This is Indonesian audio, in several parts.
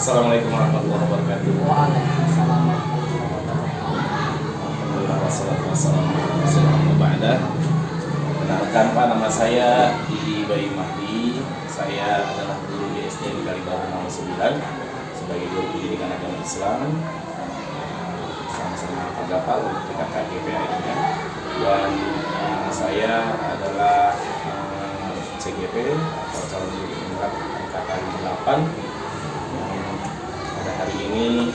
Assalamualaikum warahmatullahi wabarakatuh. Waalaikumsalam warahmatullahi wabarakatuh. Alhamdulillah wassalatu wassalamu ala rasulillah ba'da. Kenalkan Pak, nama saya Didi Bayi Mahdi. Saya adalah guru di SD di Kalibaru nomor 9 sebagai guru pendidikan agama Islam. Sama-sama Pak Gapal untuk tingkat KGPA ini. Dan saya adalah CGP atau calon guru penggerak angkatan 8. Pada hari ini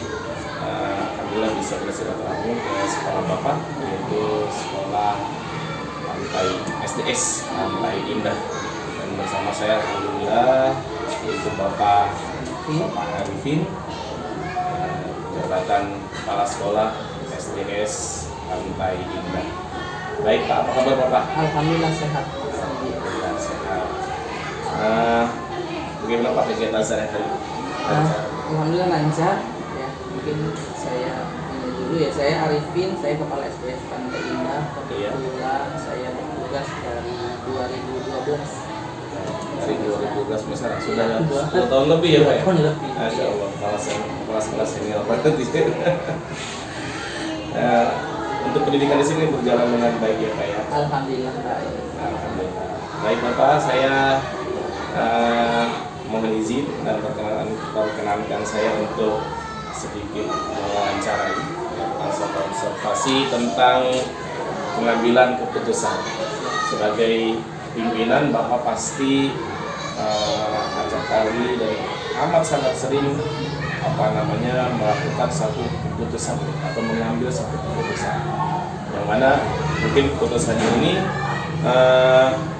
alhamdulillah bisa bersilaturahmi ke sekolah Bapak, yaitu sekolah Pantai SDS Pantai Indah, dan bersama saya alhamdulillah yaitu Bapak Arifin, jabatan kepala sekolah SDS Pantai Indah. Baik Pak, apa kabar Bapak? Alhamdulillah sehat. Alhamdulillah sehat. Bagaimana Pak kegiatan sehari-hari? Alhamdulillah lancar ya. Mungkin saya ini dulu ya, saya Arifin, saya kepala SDS Pantai Indah. Kebetulan saya bertugas dari 2012. Dari 2012 misalnya sudah 10 tahun lebih ya Pak ya? 10 tahun lebih. Masya Allah, kelas senior banget di sini. Untuk pendidikan di sini berjalan dengan baik ya Pak ya? Alhamdulillah baik. Alhamdulillah. Baik Bapak, saya mohon izin dan perkenankan saya untuk sedikit mewawancarai observasi tentang pengambilan keputusan. Sebagai pimpinan Bapak pasti acap kali dan amat sangat sering melakukan satu keputusan atau mengambil satu keputusan, yang mana mungkin keputusan ini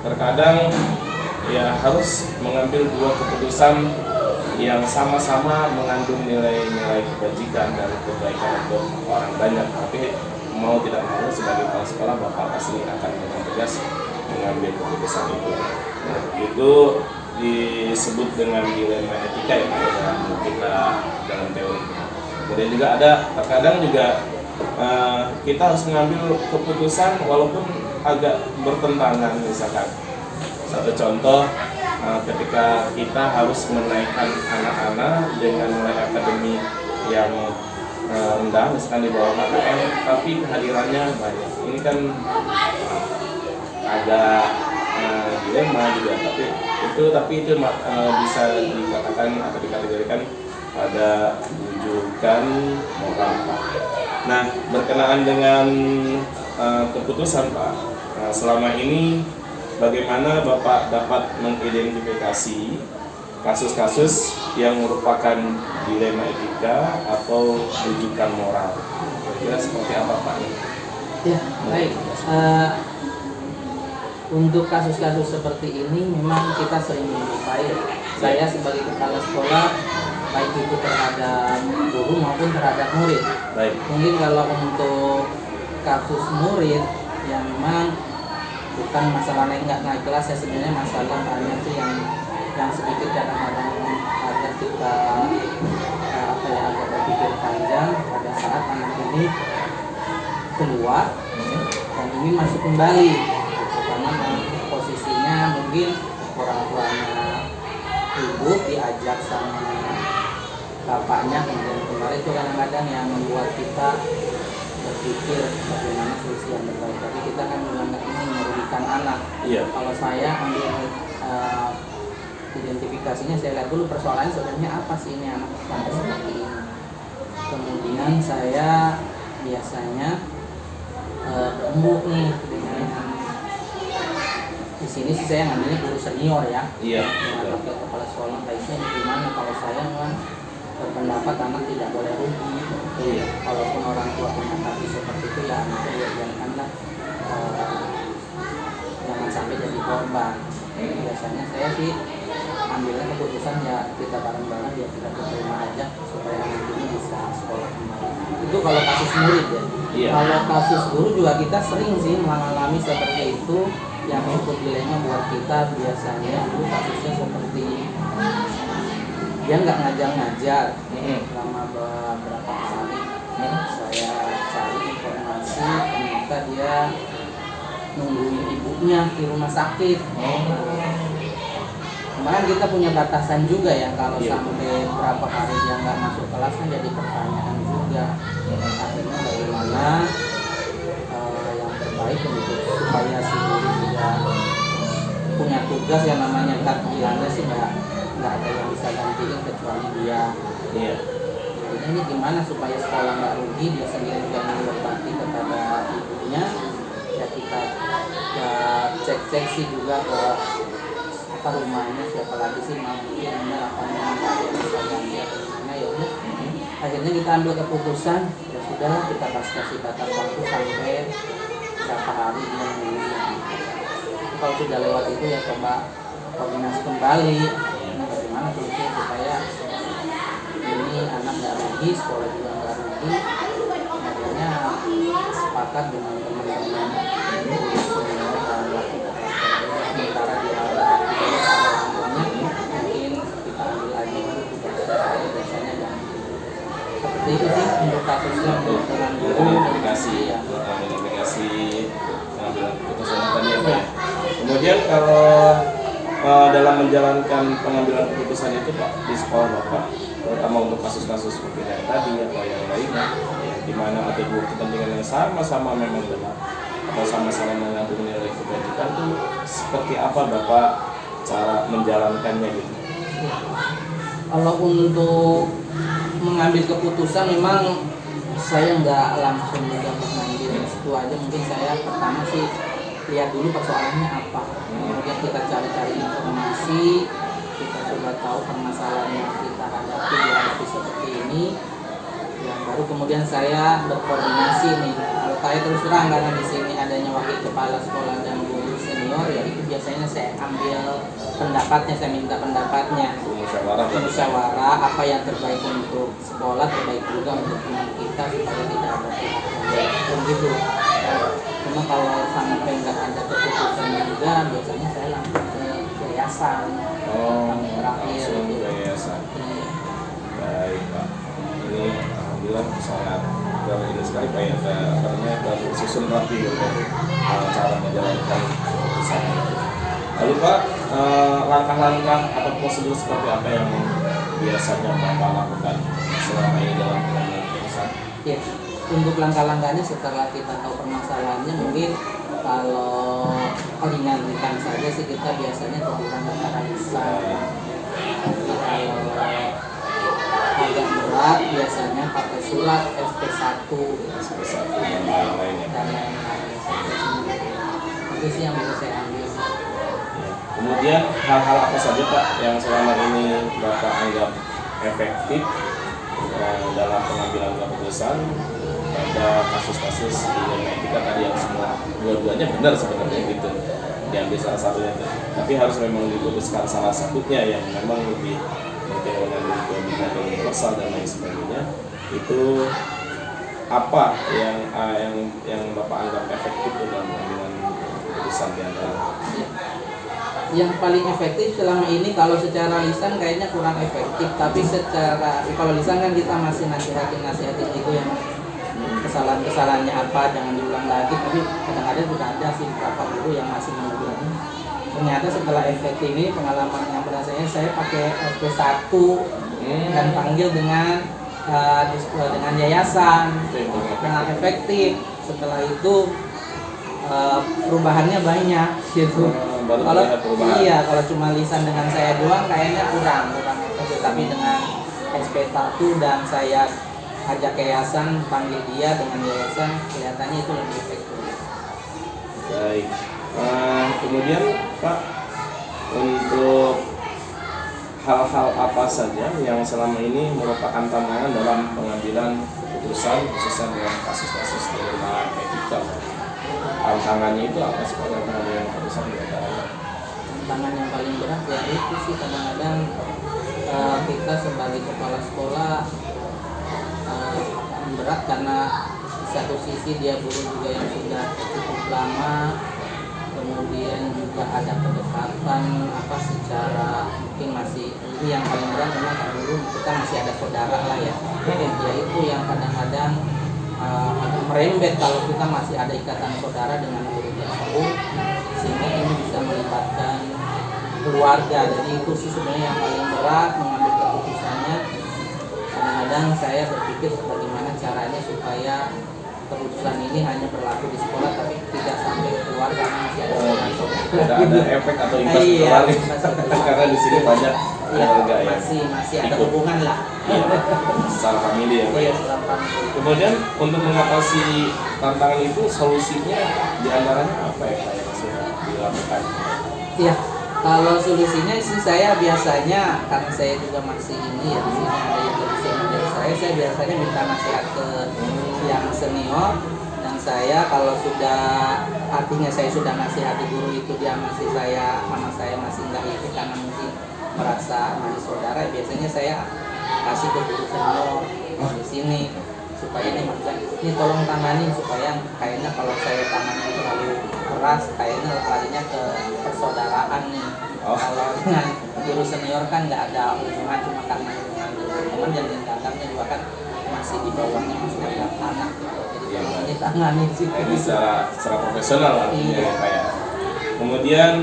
terkadang ya harus mengambil dua keputusan yang sama-sama mengandung nilai-nilai kebajikan dan kebaikan untuk orang banyak. Tapi mau tidak mau sebagai kepala sekolah Bapak pasti akan dengan tegas mengambil keputusan itu. Nah, itu disebut dengan dilema etika ya Pak, dalam kita dalam teori. Kemudian juga ada terkadang juga kita harus mengambil keputusan walaupun agak bertentangan. Misalkan satu contoh, ketika kita harus menaikkan anak-anak dengan nilai akademik yang rendah, misalkan di bawah KKM, tapi kehadirannya banyak. Ini kan agak dilema juga, tapi itu bisa dikatakan atau dikategorikan pada rujukan moral Pak. Nah, berkenaan dengan keputusan Pak, selama ini bagaimana Bapak dapat mengidentifikasi kasus-kasus yang merupakan dilema etika atau rujukan moral? Kira-kira seperti apa Pak? Ya, baik. Untuk kasus-kasus seperti ini memang kita sering menjumpai. Saya sebagai kepala sekolah, baik itu terhadap guru maupun terhadap murid. Baik. Mungkin kalau untuk kasus murid yang memang bukan masalah nggak naik kelas ya, sebenarnya masalah hanya sih yang sedikit kadang-kadang agak kita agak berpikir panjang pada saat anak ini keluar dan ingin masuk kembali gitu, karena posisinya mungkin orang tuanya ribut diajak sama bapaknya kemudian kembali. Itu kadang-kadang yang membuat kita berpikir bagaimana solusi yang terbaik. Tapi kita kan juga nggak ingin merugikan anak. Iya. Kalau saya ambil identifikasinya, saya lihat dulu persoalannya sebenarnya apa sih ini anak sampai seperti ini. Kemudian saya biasanya berembuk nih dengan di sini sih saya ngambilnya guru senior ya. Iya. Dengan wakil kepala sekolah, baiknya gimana kalau saya memang berpendapat anak tidak boleh rugi. Iya. Kalaupun orang tua punya hati seperti itu ya anaknya biarkanlah, jangan sampai jadi korban. Biasanya saya sih ambilnya keputusan ya kita bareng-bareng ya kita terima aja supaya anak ini bisa sekolah kembali. Itu kalau kasus murid ya. Iya. Kalau kasus guru juga kita sering sih mengalami seperti itu, yang cukup dilema buat kita. Biasanya itu kasusnya seperti dia nggak ngajar-ngajar selama beberapa hari. Saya cari informasi, ternyata dia nungguin ibunya di rumah sakit. Kemarin kita punya batasan juga ya, kalau Iya. sampai berapa hari dia nggak masuk kelas kan jadi pertanyaan juga. Akhirnya bagaimana yang terbaik untuk supaya si guru juga punya tugas yang namanya takdirnya sih nggak ada yang bisa gantiin kecuali dia. Iya. Jadi ini gimana supaya sekolah nggak rugi, dia sendiri juga berbakti kepada ibunya. Ya kita cek sih juga ke apa rumahnya, siapa lagi sih mampunya apa namanya bisa ganti atau gimana ya udah. Akhirnya kita ambil keputusan, ya sudah kita kasih batas waktu sampai berapa hari dia nunggu. Kalau sudah lewat itu ya coba koordinasi kembali bagaimana solusinya supaya ini anak nggak rugi, sekolah juga nggak rugi. Akhirnya sepakat dengan teman-teman sementara di awal mungkin kita ambil aja dulu tugas saya biasanya dan seperti itu sih untuk kasusnya untuk aplikasi pengambilan keputusan tadi apa ya. Kemudian kalau dalam menjalankan pengambilan keputusan itu Pak di sekolah Bapak, terutama untuk kasus-kasus seperti yang tadi atau yang lainnya, ya, di mana ada dua kepentingan yang sama-sama memang benar atau sama-sama mengandung nilai kebajikan, itu seperti apa Bapak cara menjalankannya gitu? Kalau untuk mengambil keputusan memang saya nggak langsung mengambil itu aja, mungkin saya pertama sih lihat dulu persoalannya apa, kemudian kita cari-cari informasi, kita coba tahu permasalahan yang kita hadapi seperti ini, yang baru kemudian saya berkoordinasi nih. Kalau saya terus terang karena di sini adanya wakil kepala sekolah dan guru senior, ya itu biasanya saya ambil pendapatnya, saya minta pendapatnya, musyawarah apa yang terbaik untuk sekolah, terbaik juga untuk teman kita supaya tidak ada pun gitu. Cuma kalau sampai nggak ada keputusan juga, biasanya saya langsung ke yayasan. Langsung ke yayasan. Baik Pak, ini alhamdulillah sangat ini sekali Pak ya, karena tersusun rapi untuk cara menjalankan keputusan. Lalu Pak, langkah-langkah atau prosedur seperti apa yang biasanya Bapak lakukan selama ini dalam pengambilan keputusan? Ya, untuk langkah-langkahnya setelah kita tahu permasalahannya, mungkin kalau ringan-ringan saja sih kita biasanya teguran antara lisan. Kalau agak berat biasanya pakai surat SP1 dan lain-lainnya. dan lain-lain. Itu sih yang bisa saya ambil. Kemudian hal-hal apa saja Pak yang selama ini Bapak anggap efektif dalam pengambilan keputusan pada kasus-kasus di dunia etika tadi yang semua dua-duanya benar sebenarnya gitu, diambil salah satunya, tapi harus memang diputuskan salah satunya yang memang lebih mungkin mengandung kebijakan universal dan lain sebagainya. Itu apa yang Bapak anggap efektif dalam pengambilan keputusan di antara? Yang paling efektif selama ini kalau secara lisan kayaknya kurang efektif, tapi secara kalau lisan kan kita masih nasihatin itu yang kesalahannya apa jangan diulang lagi, tapi kadang-kadang juga ada sih beberapa guru yang masih mengulangi. Ternyata setelah efektif ini pengalaman yang pernah saya pakai SP1 dan panggil dengan yayasan dengan efektif. Setelah itu perubahannya banyak gitu. Kalau cuma lisan dengan saya doang kayaknya kurang efektif, tapi dengan SP1 dan saya ajak yayasan, panggil dia dengan yayasan, kelihatannya itu lebih efektif. Baik. Kemudian Pak, untuk hal-hal apa saja yang selama ini merupakan tantangan dalam pengambilan keputusan khususnya dalam kasus-kasus di dunia etika? Tantangannya itu apa sih Pak dalam pengambilan keputusan di antaranya? Tantangan yang paling berat ya itu sih kadang-kadang kita sebagai kepala sekolah berat karena di satu sisi dia guru juga yang sudah cukup lama, kemudian juga ada kedekatan secara mungkin masih ini yang paling berat memang kalau dulu kita masih ada saudara lah ya itu yang kadang-kadang agak merembet kalau kita masih ada ikatan saudara dengan guru tersebut, sehingga ini bisa melibatkan keluarga. Jadi itu sih sebenarnya yang paling berat mengambil keputusannya. Kadang-kadang saya berpikir bagaimana caranya supaya keputusan ini hanya berlaku di sekolah tapi tidak sampai keluar karena masih ada ada efek atau imbas iya, keluarga karena di sini banyak keluarga ya masih ada ikut. hubungan lah Secara famili ya Pak. Iya, secara famili. Kemudian untuk mengatasi tantangan itu solusinya diantaranya apa ya Pak yang sudah dilakukan? Iya, kalau solusinya sih saya biasanya karena saya juga masih ini ya di sini ada yang lebih senior dari saya biasanya minta nasihat ke yang senior, dan saya kalau sudah artinya saya sudah nasihati guru itu dia masih sama saya masih enggak ikut karena mungkin merasa masih saudara, biasanya saya kasih ke guru senior di sini supaya ini maksudnya ini tolong tangani supaya kayaknya kalau saya tangani terlalu keras kayaknya larinya ke persaudaraan nih. Kalau dengan guru senior kan nggak ada hubungan cuma karena hubungan dengan teman dan dianggapnya juga kan masih di bawahnya masih ada anak gitu. Jadi kalau ini tangani sih. Ini secara profesional artinya ya Pak ya. Kemudian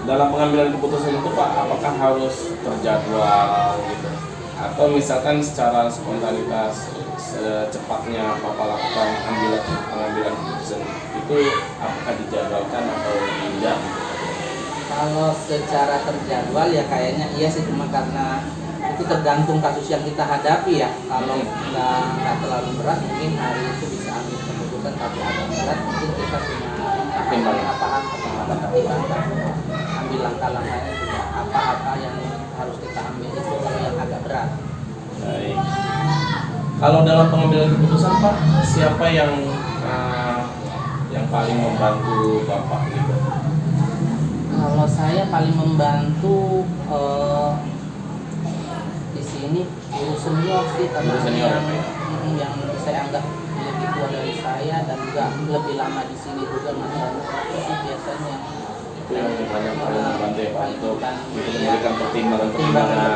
dalam pengambilan keputusan itu Pak, apakah harus terjadwal gitu? Atau misalkan secara spontanitas secepatnya Bapak lakukan pengambilan keputusan itu apakah dijadwalkan atau tidak? Kalau secara terjadwal ya kayaknya iya sih, cuma karena itu tergantung kasus yang kita hadapi ya. Kalau nggak terlalu berat mungkin hari itu bisa ambil keputusan, tapi agak berat mungkin kita punya pertimbangan ambil langkah-langkahnya juga apa-apa yang harus kita ambil itu kalau yang agak berat. Baik. Kalau dalam pengambilan keputusan Pak, siapa yang paling membantu Bapak gitu? Kalau saya paling membantu di sini guru senior sih, karena yang saya anggap lebih tua dari saya dan juga lebih lama di sini juga masanya sih biasanya itu yang paling membantu ya Pak untuk memberikan pertimbangan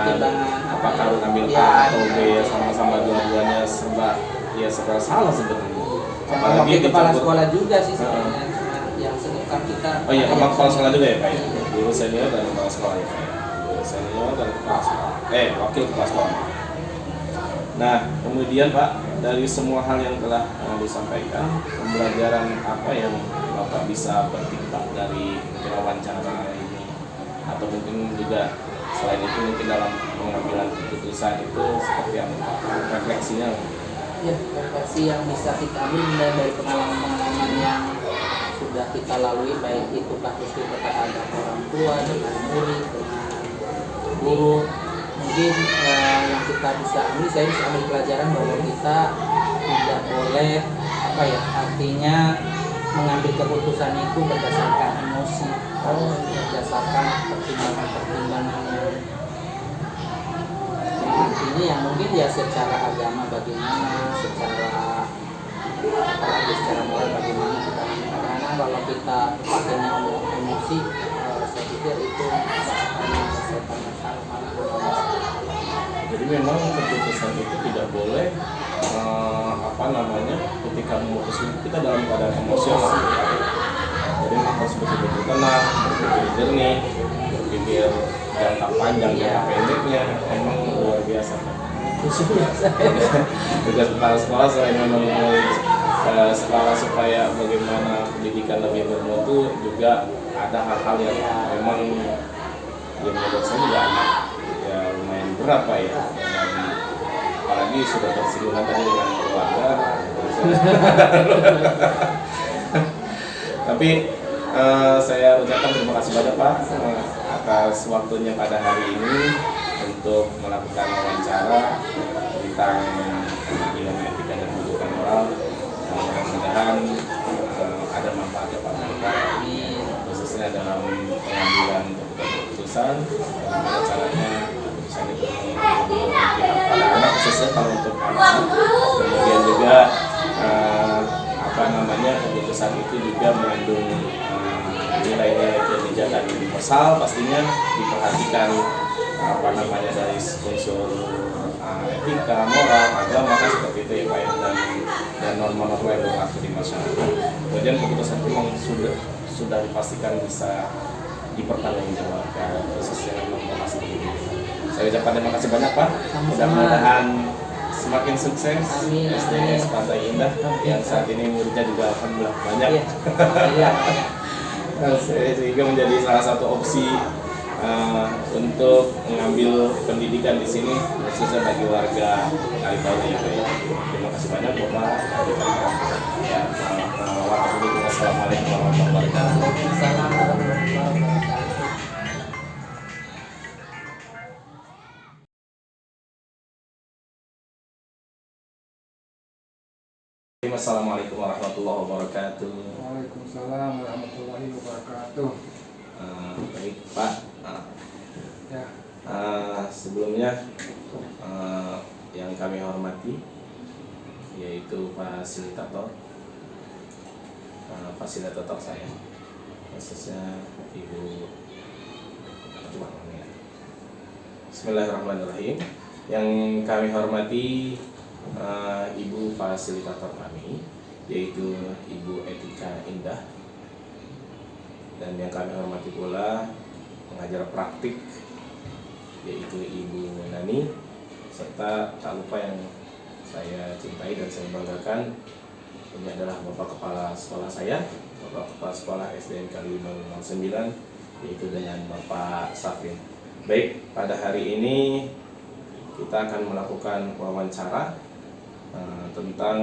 apakah harus ambil A atau B ya, sama-sama dua-duanya serba salah sebetulnya. Apalagi kepala sekolah juga sih sebenarnya yang senior kita. Oh iya, kepala sekolah juga ya Pak ya. Guru senior dan kepala sekolah ya Pak ya. Guru senior dan kepala sekolah. Wakil kepala sekolah. Nah, kemudian Pak, dari semua hal yang telah disampaikan, pembelajaran apa yang Bapak bisa petik Pak dari wawancara ini? Atau mungkin juga selain itu mungkin dalam pengambilan keputusan itu seperti apa Pak? Refleksinya? Ya, refleksi yang bisa kita ambil dari pengalaman-pengalaman yang sudah kita lalui, baik itu kasus kita terhadap orang tua, dengan murid, dengan guru. Mungkin yang kita bisa ambil, saya bisa ambil pelajaran bahwa kita tidak boleh artinya mengambil keputusan itu berdasarkan emosi, berdasarkan pertimbangan-pertimbangan yang artinya yang mungkin ya secara agama bagaimana, secara moral bagaimana kita. Kadang-kadang kalau kita pakainya emosi, saya pikir itu akan menyelesaikan masalah. Jadi memang keputusan itu tidak boleh ketika memutuskan kita dalam keadaan emosional. Jadi harus betul-betul tenang, berpikir jernih, berpikir jangka panjang, jangka pendeknya. Memang luar biasa. Tugas kepala sekolah selain memang sekolah supaya bagaimana pendidikan lebih bermutu, juga ada hal-hal yang memang menurut saya juga lumayan berat Pak ya. Apalagi sudah tersinggungan tadi dengan keluarga. Tapi saya ucapkan terima kasih banyak Pak atas waktunya pada hari ini untuk melakukan wawancara tentang ilmu etika dan pendidikan moral. Mudah-mudahan ada manfaatnya Pak, khususnya dalam pengambilan keputusan, bagaimana caranya keputusan itu memihak pada anak, khususnya kalau untuk anak. Kemudian juga keputusan itu juga mengandung nilai-nilai kebijakan universal, pastinya diperhatikan dari unsur etika, moral, agama kan seperti itu ya Pak ya, dan norma-norma yang berlaku di masyarakat. Kemudian keputusan itu memang sudah dipastikan bisa dipertanggungjawabkan khususnya memang Bapak sendiri. Saya ucapkan terima kasih banyak Pak. Sama-sama. Mudah-mudahan semakin sukses Amin, SDS amin. Pantai Indah yang saat ini muridnya juga alhamdulillah banyak. Iya. Sehingga menjadi salah satu opsi untuk mengambil pendidikan di sini khususnya bagi warga Kalibaru ya Pak. Terima kasih banyak Bapak. Ya, wassalamualaikum warahmatullahi wabarakatuh. Waalaikumsalam warahmatullahi wabarakatuh. Assalamualaikum warahmatullahi wabarakatuh. Waalaikumsalam warahmatullahi wabarakatuh. Baik Pak. Ya, Sebelumnya yang kami hormati yaitu fasilitator saya khususnya Ibu. Bismillahirrahmanirrahim. Yang kami hormati Ibu fasilitator kami yaitu Ibu Etika Indah, dan yang kami hormati pula pengajar praktik yaitu Ibu Nani, serta tak lupa yang saya cintai dan saya banggakan, ini adalah Bapak Kepala Sekolah saya, Bapak Kepala Sekolah SDN Kalibaru 09, yaitu dengan Bapak Safin. Baik, pada hari ini kita akan melakukan wawancara tentang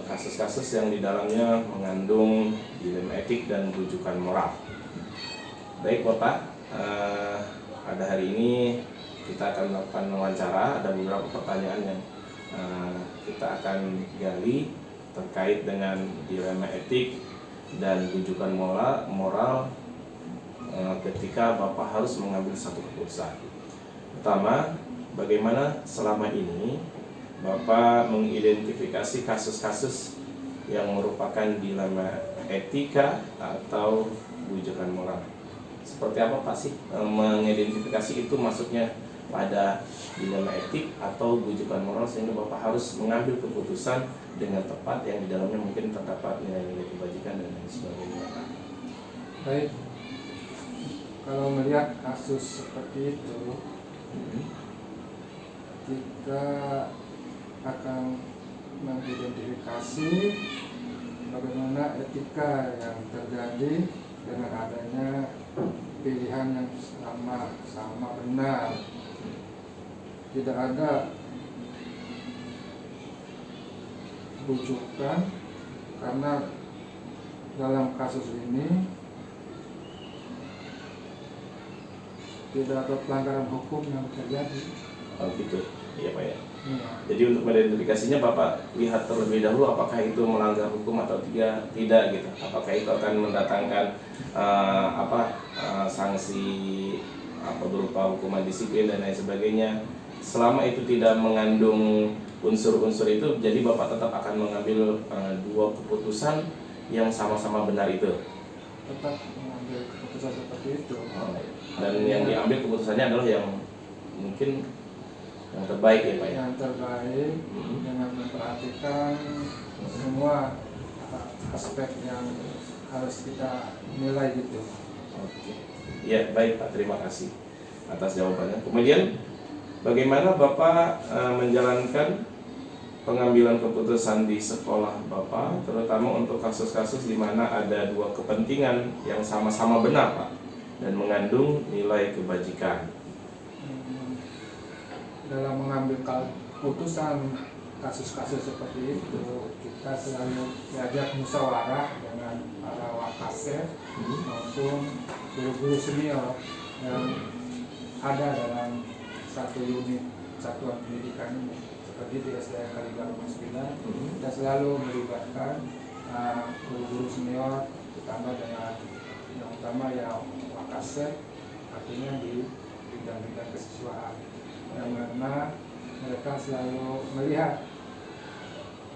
kasus-kasus yang di dalamnya mengandung dilema etik dan rujukan moral. Baik Bapak, pada hari ini kita akan melakukan wawancara. Ada beberapa pertanyaan yang kita akan gali terkait dengan dilema etik dan rujukan moral ketika Bapak harus mengambil satu keputusan. Pertama, bagaimana selama ini Bapak mengidentifikasi kasus-kasus yang merupakan dilema etika atau rujukan moral? Seperti apa Pak sih mengidentifikasi itu, maksudnya pada dilema etik atau rujukan moral sehingga Bapak harus mengambil keputusan dengan tepat yang di dalamnya mungkin terdapat nilai-nilai kebajikan dan lain sebagainya. baik. Kalau melihat kasus seperti itu, kita akan mengidentifikasi bagaimana etika yang terjadi dengan adanya pilihan yang sama benar. Tidak ada rujukan karena dalam kasus ini tidak ada pelanggaran hukum yang terjadi. Oh gitu, iya Pak ya. Ya. Jadi untuk mengidentifikasinya Bapak lihat terlebih dahulu apakah itu melanggar hukum atau tidak gitu. Apakah itu akan mendatangkan sanksi berupa hukuman disiplin dan lain sebagainya. Selama itu tidak mengandung unsur-unsur itu, jadi Bapak tetap akan mengambil dua keputusan yang sama-sama benar itu. Tetap mengambil keputusan seperti itu. Dan yang diambil keputusannya adalah yang mungkin yang terbaik ya Pak ya. Yang terbaik dengan memperhatikan semua aspek yang harus kita nilai gitu. Oke. Ya baik Pak, terima kasih atas jawabannya. Kemudian bagaimana Bapak menjalankan pengambilan keputusan di sekolah Bapak, terutama untuk kasus-kasus di mana ada dua kepentingan yang sama-sama benar Pak dan mengandung nilai kebajikan? Dalam mengambil keputusan kasus-kasus seperti itu, kita selalu diajak musyawarah dengan para wakasek maupun guru-guru senior yang ada dalam satu unit satuan pendidikan ini, seperti di SDN Kalibaru 09. Kita selalu melibatkan guru-guru senior, ditambah dengan yang utama ya wakasek, artinya di bidang-bidang kesiswaan, yang mana mereka selalu melihat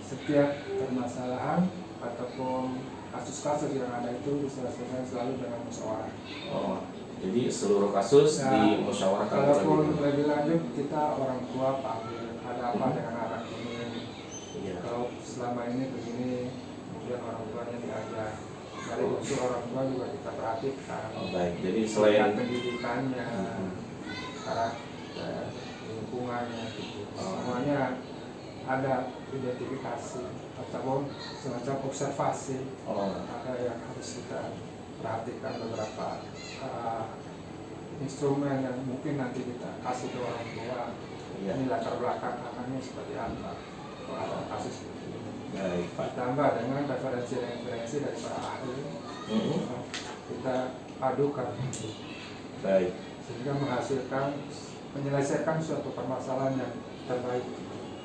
setiap permasalahan ataupun kasus-kasus yang ada itu diselesaikan selalu dengan musyawarah. Oh, jadi seluruh kasus dimusyawarahkan terlebih Kalaupun dahulu. lebih lanjut, kita orang tua panggil, ada apa dengan anak ini? Iya. Kalau selama ini begini, kemudian orang tuanya diajak dari unsur orang tua juga kita perhatikan. Oh, baik. Jadi Tingkat selain pendidikannya, karakter, lingkungannya, gitu. Semuanya ada identifikasi ataupun semacam observasi. Ada yang harus kita perhatikan beberapa instrumen yang mungkin nanti kita kasih ke orang tua. Ini latar belakang anaknya seperti apa kalau ada kasus seperti ini. baik Pak. Ditambah dengan referensi dari para ahli, kita padukan Baik. sehingga menyelesaikan suatu permasalahan yang terbaik.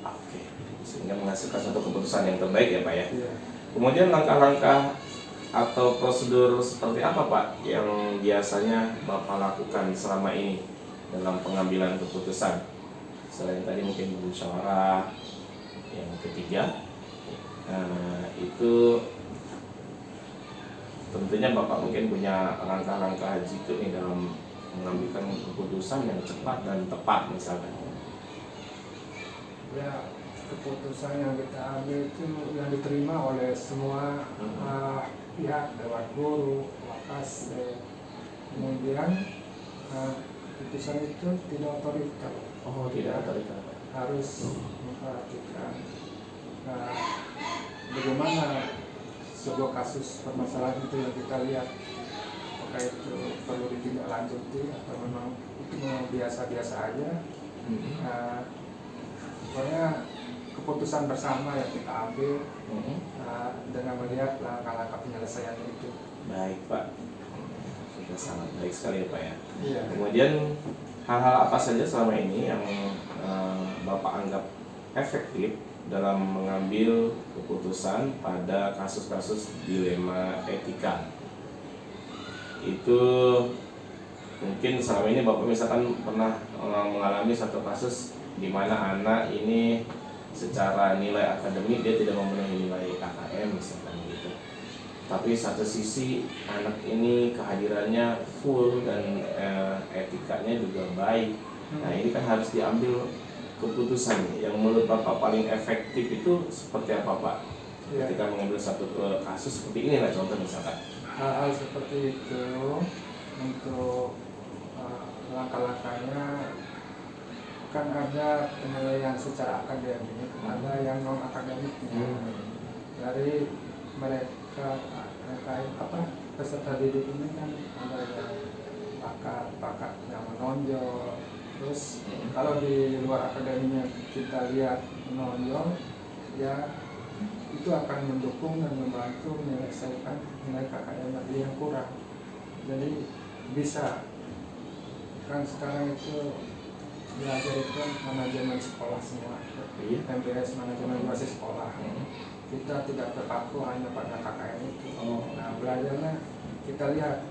Oke. Sehingga menghasilkan satu keputusan yang terbaik ya Pak ya. Iya. Kemudian langkah-langkah atau prosedur seperti apa Pak yang biasanya Bapak lakukan selama ini dalam pengambilan keputusan? Selain tadi mungkin bermusyawarah, yang ketiga itu tentunya Bapak mungkin punya langkah-langkah jitu nih dalam mengambilkan keputusan yang cepat dan tepat misalkan. Ya, keputusan yang kita ambil itu yang diterima oleh semua pihak, lewat guru, wakas, kemudian keputusan itu tidak otoriter. Tidak otoriter. Harus memperhatikan bagaimana sebuah kasus permasalahan itu yang kita lihat, apakah itu perlu ditindaklanjuti atau memang itu memang biasa-biasa aja. Pokoknya keputusan bersama yang kita ambil dengan melihat langkah-langkah penyelesaiannya itu. Baik Pak, sudah sangat baik sekali ya Pak ya. Iya. Kemudian hal-hal apa saja selama ini yang Bapak anggap efektif dalam mengambil keputusan pada kasus-kasus dilema etika? Itu mungkin selama ini Bapak misalkan pernah mengalami satu kasus di mana anak ini secara nilai akademik dia tidak memenuhi nilai KKM misalkan gitu. Tapi satu sisi anak ini kehadirannya full dan etikanya juga baik. Nah ini kan harus diambil keputusan yang menurut Bapak paling efektif itu seperti apa Pak? Ya. Ketika mengambil satu kasus seperti ini lah contoh misalkan. Hal-hal seperti itu untuk langkah-langkahnya kan ada penilaian secara akademik, ada yang non akademik. Dari mereka peserta didik ini kan ada yang bakat yang menonjol. Terus kalau di luar akademinya kita lihat menonjol, ya itu akan mendukung dan membantu menyelesaikan nilai KKM yang kurang. Jadi bisa kan sekarang itu belajar itu manajemen sekolah semua, MBS manajemen basis sekolah. Kita tidak terpaku hanya pada KKM itu. Nah belajarnya kita lihat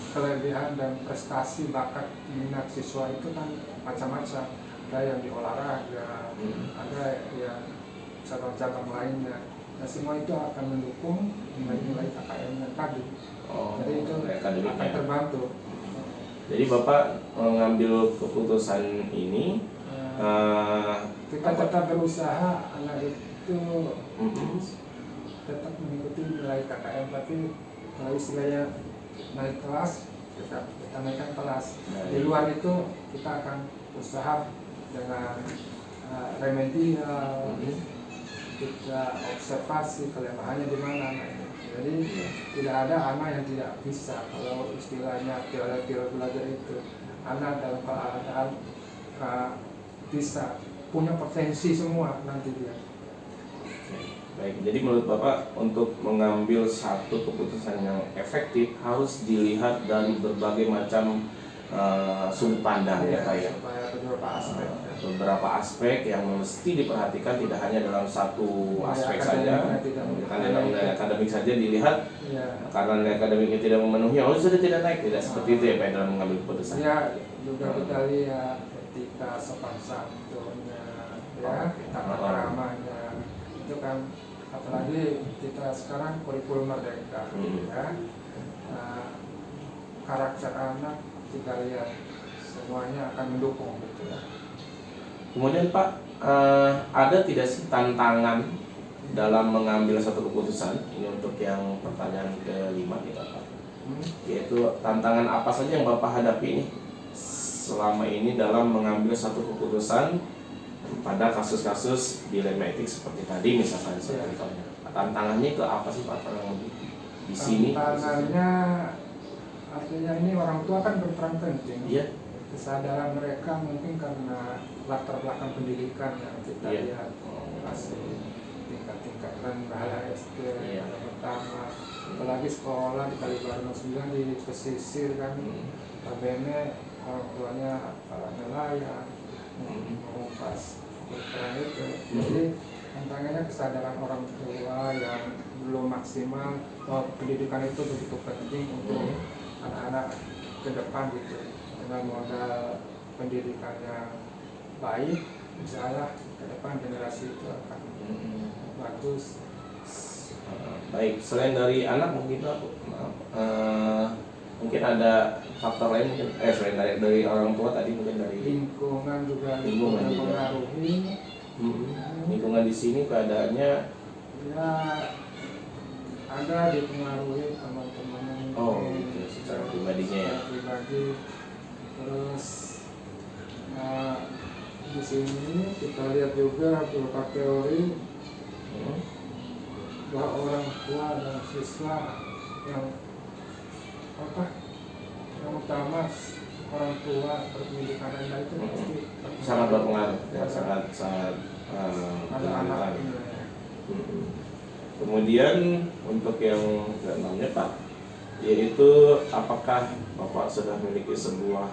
kelebihan dan prestasi bakat minat siswa itu kan macam-macam. Ada yang di olahraga, ada yang cabang-cabang lainnya. Nah semua itu akan mendukung nilai-nilai KKM yang tadi. Jadi itu akan terbantu. Jadi Bapak mengambil keputusan ini kita tetap berusaha anak itu tetap mengikuti nilai KKM, tapi kalau istilahnya naik kelas, kita naikkan kelas. Di luar itu kita akan usaha dengan remedial, kita observasi kelemahannya di mana anak ini. Jadi tidak ada anak yang tidak bisa. Kalau istilahnya teori belajar itu, anak dalam keadaan bisa punya potensi semua nanti dia. Baik, jadi menurut Bapak untuk mengambil satu keputusan yang efektif harus dilihat dari berbagai macam sudut pandang ya Pak ya. Beberapa aspek yang mesti diperhatikan, tidak hanya dalam satu aspek saja. Karena dalam nilai akademik saja dilihat, karena nilai akademiknya tidak memenuhi, sudah tidak naik, tidak seperti itu ya Pak dalam mengambil keputusan. Ya, juga kita lihat etika sopan santunnya, ya, tata keramanya, itu kan apalagi kita sekarang kurikulum merdeka, ya, karakter anak kita lihat semuanya akan mendukung gitu ya. Kemudian Pak, ada tidak sih tantangan dalam mengambil satu keputusan, ini untuk yang pertanyaan kelima kita Pak, yaitu tantangan apa saja yang Bapak hadapi nih selama ini dalam mengambil satu keputusan pada kasus-kasus dilema etik seperti tadi misalkan contohnya. Tantangannya itu apa sih Pak kurang lebih di sini? Tantangannya artinya ini orang tua kan berperan penting. Iya. Kesadaran mereka mungkin karena latar belakang pendidikan yang kita Iya. lihat masih tingkat-tingkat rendah SD Iya. yang pertama, apalagi sekolah di Kalibaru 9 di pesisir kan, notabene orang tuanya para nelayan mengupas berperan itu. Jadi tantangannya kesadaran orang tua yang belum maksimal bahwa pendidikan itu begitu penting untuk anak-anak ke depan gitu. Dengan modal pendidikan yang baik, misalnya ke depan generasi itu akan bagus. Baik, selain dari anak mungkin Pak, mungkin ada faktor lain mungkin selain dari orang tua tadi mungkin dari Lingkungan juga Lingkungan juga. mempengaruhi. lingkungan di sini keadaannya. Ya ada dipengaruhi teman-teman Gitu, secara pribadinya ya. secara pribadi. Terus di sini kita lihat juga beberapa teori bahwa orang tua dan siswa yang yang utama orang tua berpendidikan rendah itu pasti Sangat berpengaruh ya, sangat ada anak berpengaruh. ini. Kemudian untuk yang keenamnya Pak, yaitu apakah Bapak sudah memiliki sebuah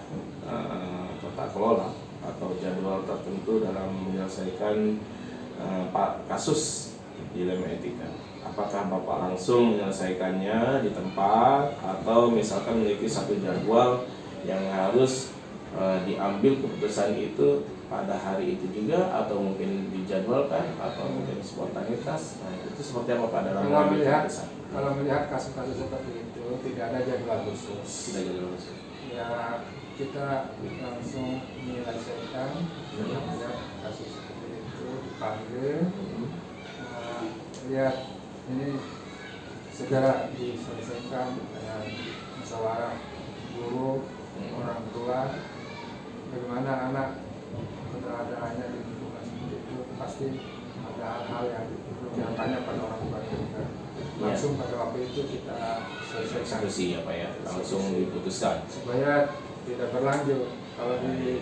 tata kelola atau jadwal tertentu dalam menyelesaikan kasus dilema etika? Apakah Bapak langsung menyelesaikannya di tempat atau misalkan memiliki satu jadwal yang harus diambil keputusan itu pada hari itu juga, atau mungkin dijadwalkan atau mungkin spontanitas? Nah, itu seperti apa Pak dalam mengambil keputusan? Kalau melihat kasus-kasus seperti itu tidak ada jadwal khusus. Tidak jadwal khusus. Ya kita langsung menyelesaikan melihat kasus seperti itu dipanggil, lihat ini segera diselesaikan dengan musyawarah guru, orang tua. Bagaimana anak keberadaannya di lingkungan seperti itu, pasti ada hal-hal yang perlu ditanya pada orang tua juga. Langsung pada waktu itu kita selesaikan. Eksekusi ya Pak ya, langsung diputuskan Supaya tidak berlanjut. Kalau di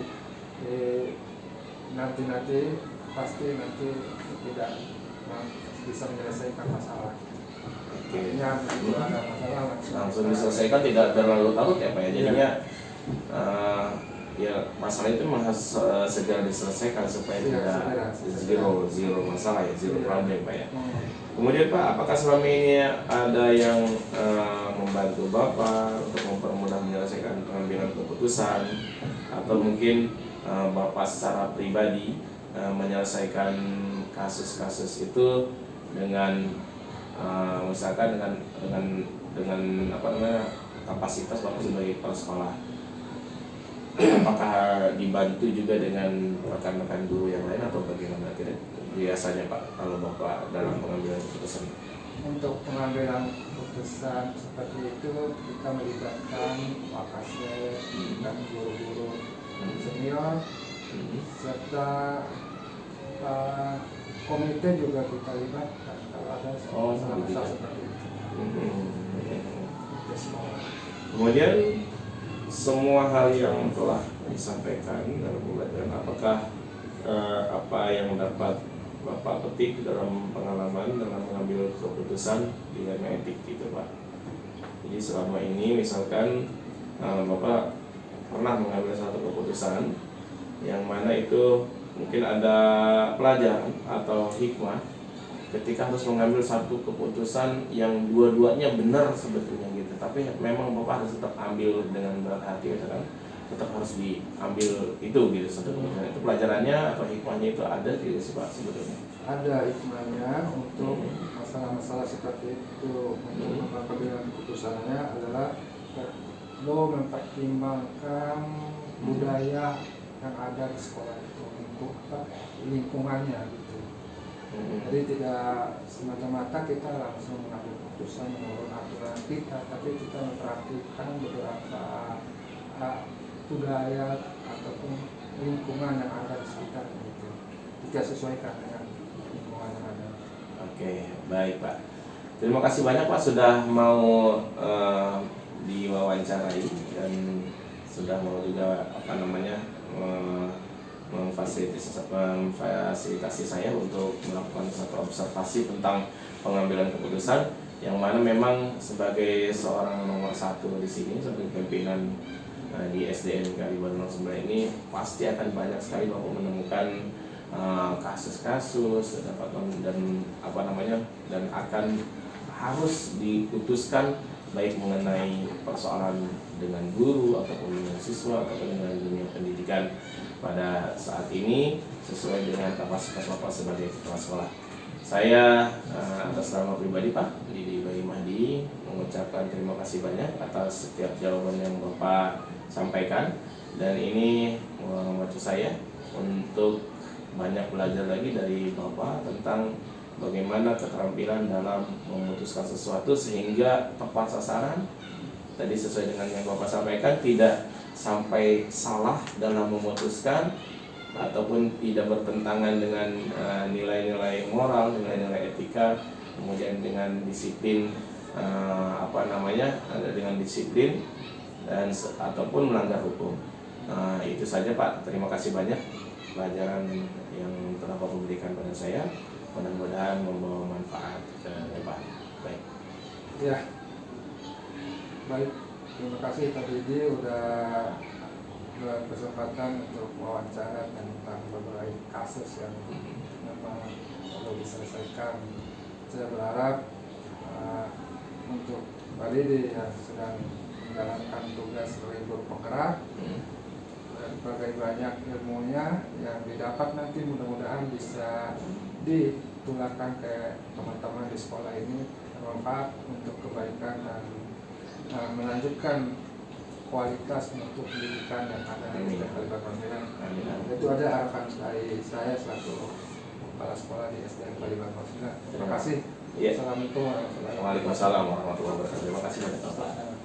nanti pasti nanti tidak bisa menyelesaikan masalah. Artinya begitu ada masalah langsung diselesaikan, tidak berlarut-larut ya Pak ya. Jadinya ya masalah itu harus segera diselesaikan supaya tidak zero masalah ya, zero problem Pak ya. Kemudian Pak, apakah selama ini ada yang membantu Bapak untuk mempermudah menyelesaikan pengambilan keputusan, atau mungkin Bapak secara pribadi menyelesaikan kasus-kasus itu dengan misalkan dengan apa namanya kapasitas Bapak sebagai kepala sekolah? Apakah dibantu juga dengan rekan-rekan guru yang lain atau bagaimana biasanya Pak kalau Bapak dalam pengambilan keputusan? Untuk pengambilan keputusan seperti itu kita melibatkan wakasek dan guru-guru senior serta komite juga kita libatkan kalau ada masalah seperti itu. Kemudian semua hal yang telah disampaikan dalam pembelajaran, apakah apa yang dapat Bapak petik dalam pengalaman dalam mengambil keputusan dilema etik gitu Pak? Jadi selama ini misalkan Bapak pernah mengambil satu keputusan yang mana itu mungkin ada pelajaran atau hikmah ketika harus mengambil satu keputusan yang dua-duanya benar sebetulnya gitu, tapi memang Bapak harus tetap ambil dengan berat hati misalkan, tetap harus diambil itu gitu satu keputusan. Itu pelajarannya atau hikmahnya itu ada tidak sih Pak sebetulnya? Ada hikmahnya untuk masalah-masalah seperti itu. Untuk pengambilan keputusannya adalah perlu mempertimbangkan budaya yang ada di sekolah itu, lingkungannya gitu. Jadi tidak semata-mata kita langsung mengambil keputusan menurut aturan kita, tapi kita memperhatikan beberapa budaya ataupun lingkungan yang ada di sekitar gitu. Kita sesuaikan dengan lingkungan yang ada. Oke, baik Pak. Terima kasih banyak Pak sudah mau diwawancarai dan sudah mau juga memfasilitasi saya untuk melakukan satu observasi tentang pengambilan keputusan yang mana memang sebagai seorang nomor satu di sini sebagai pimpinan di SDN Kalibaru 09 ini pasti akan banyak sekali Bapak menemukan kasus-kasus dan akan harus diputuskan baik mengenai persoalan dengan guru ataupun dengan siswa ataupun dengan dunia pendidikan pada saat ini sesuai dengan kapasitas Bapak sebagai kepala sekolah. Saya atas nama pribadi Pak Didi Bayi Mahdi mengucapkan terima kasih banyak atas setiap jawaban yang Bapak sampaikan, dan ini membantu saya untuk banyak belajar lagi dari Bapak tentang bagaimana keterampilan dalam memutuskan sesuatu sehingga tepat sasaran. Tadi sesuai dengan yang Bapak sampaikan, tidak sampai salah dalam memutuskan ataupun tidak bertentangan dengan nilai-nilai moral, nilai-nilai etika, kemudian dengan disiplin dengan disiplin dan ataupun melanggar hukum. Itu saja Pak. Terima kasih banyak pelajaran yang telah Bapak berikan pada saya. Mudah-mudahan membawa manfaat ke depan. Baik. Ya, baik. Terima kasih Pak Didi udah berkesempatan untuk wawancara tentang beberapa kasus yang memang perlu diselesaikan. Saya berharap untuk Pak Didi yang sedang menjalankan tugas sebagai guru penggerak, berbagai banyak ilmunya yang didapat nanti mudah-mudahan bisa ditularkan ke teman-teman di sekolah ini, bermanfaat untuk kebaikan dan melanjutkan kualitas untuk pendidikan yang ada di Kalibaru 09. Itu ada harapan dari saya selaku kepala sekolah di SDN Kalibaru 09. Terima kasih. Ya. Assalamualaikum warahmatullahi wabarakatuh. Waalaikumsalam warahmatullahi wabarakatuh. Terima kasih banyak Bapak.